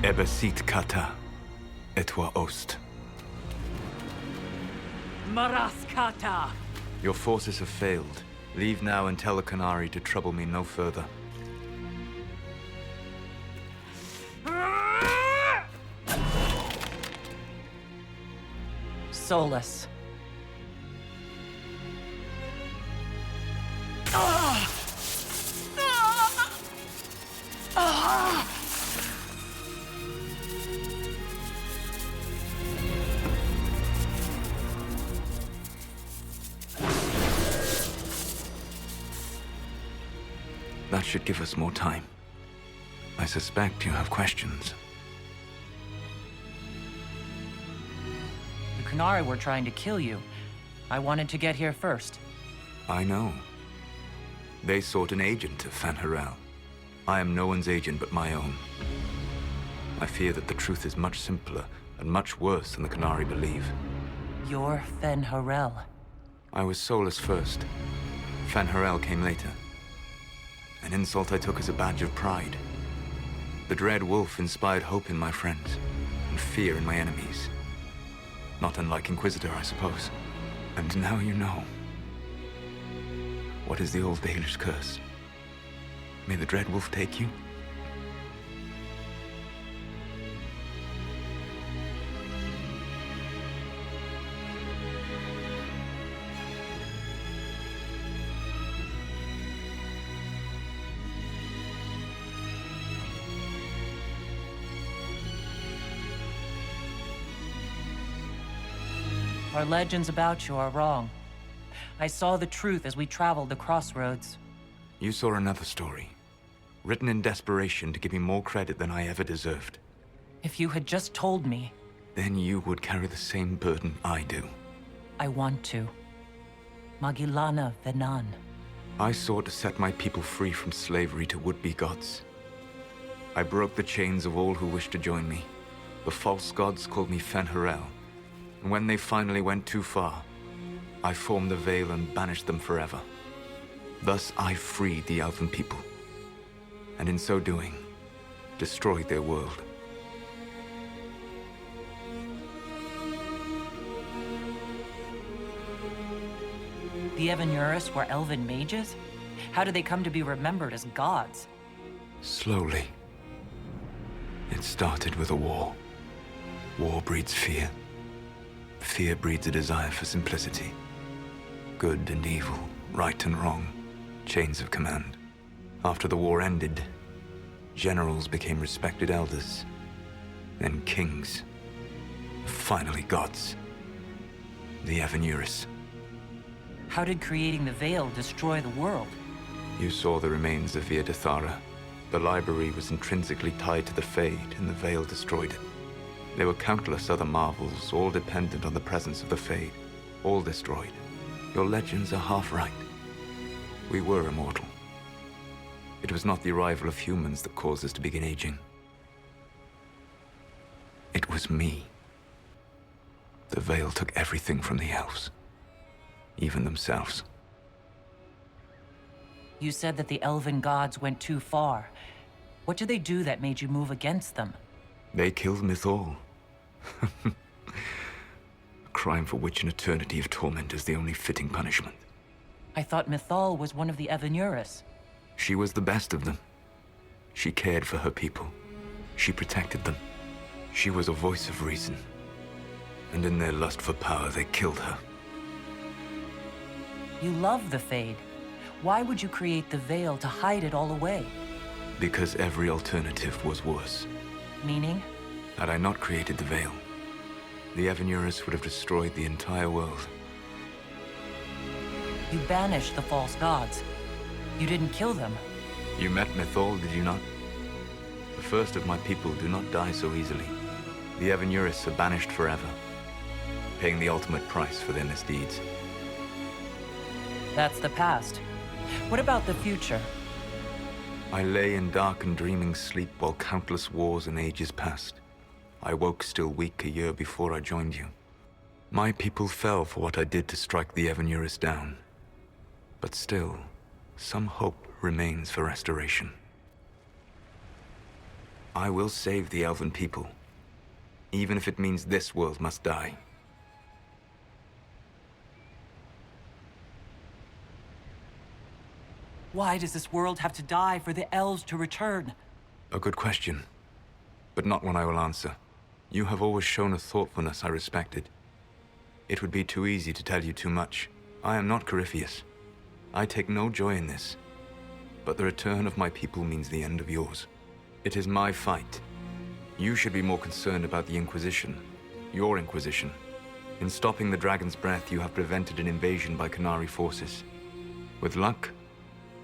Ebesit kata, etwa ost. Maraskata! Your forces have failed. Leave now and tell the Canary to trouble me no further. Solus. That should give us more time. I suspect you have questions. The Canary were trying to kill you. I wanted to get here first. I know. They sought an agent of Fanharel. I am no one's agent but my own. I fear that the truth is much simpler and much worse than the Canary believe. You're Fen'Harel. I was Solus first. Fanharel came later. An insult I took as a badge of pride. The Dread Wolf inspired hope in my friends, and fear in my enemies. Not unlike Inquisitor, I suppose. And now you know. What is the old Baelish curse? May the Dread Wolf take you? Our legends about you are wrong. I saw the truth as we traveled the crossroads. You saw another story, written in desperation to give me more credit than I ever deserved. If you had just told me, Then you would carry the same burden I do. I want to. Magillana Venan. I sought to set my people free from slavery to would-be gods. I broke the chains of all who wished to join me. The false gods called me Fen'Harel, and when they finally went too far, I formed the Veil and banished them forever. Thus I freed the Elven people, and in so doing, destroyed their world. The Evanurus were elven mages? How did they come to be remembered as gods? Slowly. It started with a war. War breeds fear. Fear breeds a desire for simplicity. Good and evil, right and wrong, chains of command. After the war ended, generals became respected elders, then kings, finally gods. The Evanurus. How did creating the Veil destroy the world? You saw the remains of Via Dethara. The library was intrinsically tied to the Fade, and the Veil destroyed it. There were countless other marvels, all dependent on the presence of the Fade, all destroyed. Your legends are half right. We were immortal. It was not the arrival of humans that caused us to begin aging. It was me. The Veil took everything from the elves, even themselves. You said that the elven gods went too far. What did they do that made you move against them? They killed Mythal. A crime for which an eternity of torment is the only fitting punishment. I thought Mythal was one of the Evanurus. She was the best of them. She cared for her people. She protected them. She was a voice of reason. And in their lust for power, they killed her. You love the Fade. Why would you create the Veil to hide it all away? Because every alternative was worse. Meaning? Had I not created the Veil, the Evanurus would have destroyed the entire world. You banished the false gods. You didn't kill them. You met Mythal, did you not? The first of my people do not die so easily. The Evanurus are banished forever, paying the ultimate price for their misdeeds. That's the past. What about the future? I lay in dark and dreaming sleep while countless wars and ages passed. I woke still weak a year before I joined you. My people fell for what I did to strike the Evanurus down. But still, some hope remains for restoration. I will save the elven people, even if it means this world must die. Why does this world have to die for the elves to return? A good question, but not one I will answer. You have always shown a thoughtfulness I respected. It would be too easy to tell you too much. I am not Corypheus. I take no joy in this. But the return of my people means the end of yours. It is my fight. You should be more concerned about the Inquisition. Your Inquisition. In stopping the Dragon's Breath, you have prevented an invasion by Qunari forces. With luck,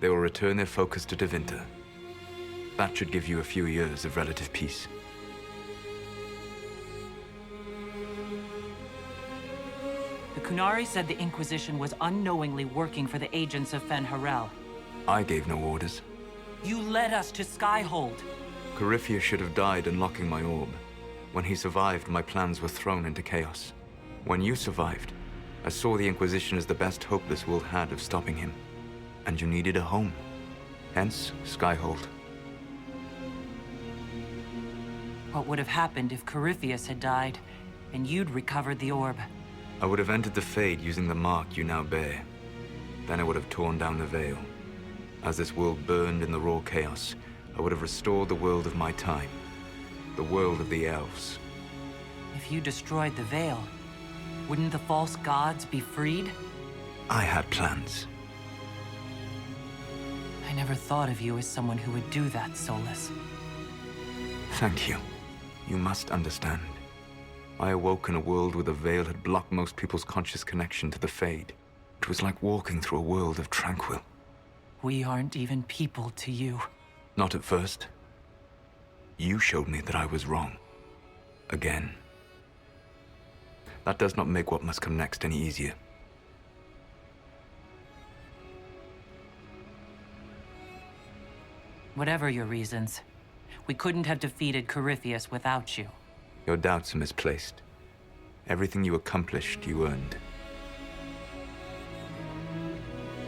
they will return their focus to Tevinter. That should give you a few years of relative peace. The Qunari said the Inquisition was unknowingly working for the agents of Fen-Harel. I gave no orders. You led us to Skyhold. Corypheus should have died unlocking my orb. When he survived, my plans were thrown into chaos. When you survived, I saw the Inquisition as the best hope this world had of stopping him. And you needed a home. Hence, Skyhold. What would have happened if Corypheus had died, and you'd recovered the orb? I would have entered the Fade using the mark you now bear. Then I would have torn down the veil. As this world burned in the raw chaos, I would have restored the world of my time. The world of the elves. If you destroyed the veil, wouldn't the false gods be freed? I had plans. I never thought of you as someone who would do that, Solus. Thank you. You must understand. I awoke in a world where the veil had blocked most people's conscious connection to the Fade. It was like walking through a world of tranquil. We aren't even people to you. Not at first. You showed me that I was wrong. Again. That does not make what must come next any easier. Whatever your reasons, we couldn't have defeated Corypheus without you. Your doubts are misplaced. Everything you accomplished, you earned.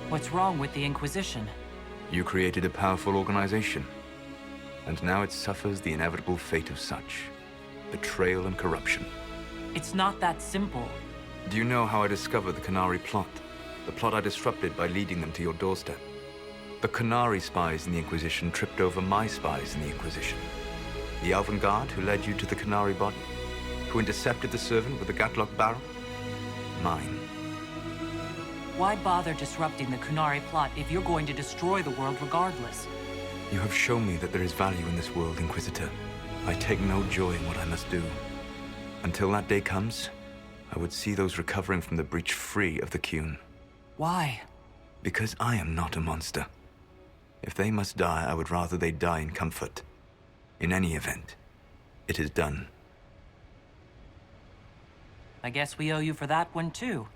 What's wrong with the Inquisition? You created a powerful organization, and now it suffers the inevitable fate of such. Betrayal and corruption. It's not that simple. Do you know how I discovered the Qunari plot? The plot I disrupted by leading them to your doorstep. The Qunari spies in the Inquisition tripped over my spies in the Inquisition. The Elven Guard who led you to the Qunari body? Who intercepted the servant with the Gatlock barrel? Mine. Why bother disrupting the Qunari plot if you're going to destroy the world regardless? You have shown me that there is value in this world, Inquisitor. I take no joy in what I must do. Until that day comes, I would see those recovering from the breach free of the Qun. Why? Because I am not a monster. If they must die, I would rather they die in comfort. In any event, it is done. I guess we owe you for that one too.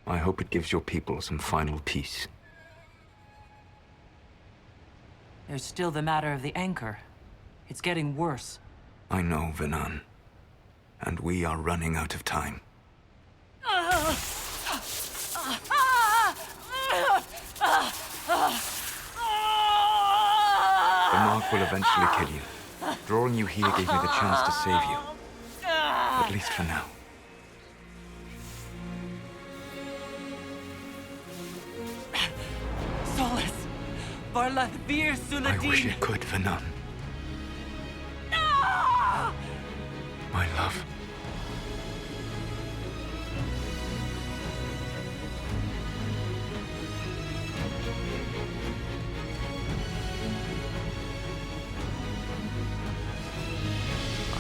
I hope it gives your people some final peace. There's still the matter of the anchor. It's getting worse. I know, Venan. And we are running out of time. The mark will eventually kill you. Drawing you here gave me the chance to save you. At least for now. Solus! Varla Vir I wish it could, Venan. My love.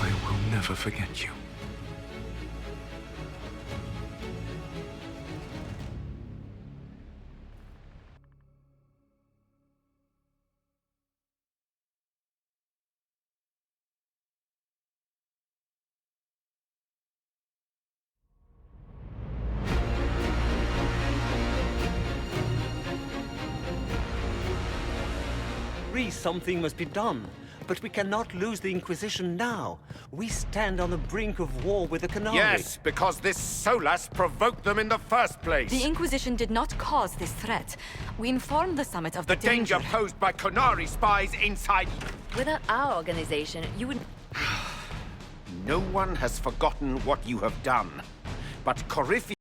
I will never forget you. Something must be done. But we cannot lose the Inquisition now. We stand on the brink of war with the Canari. Yes, because this Solas provoked them in the first place. The Inquisition did not cause this threat. We informed the Summit of The danger posed by Canari spies inside... Without our organization, you would... No one has forgotten what you have done. But Corypheus...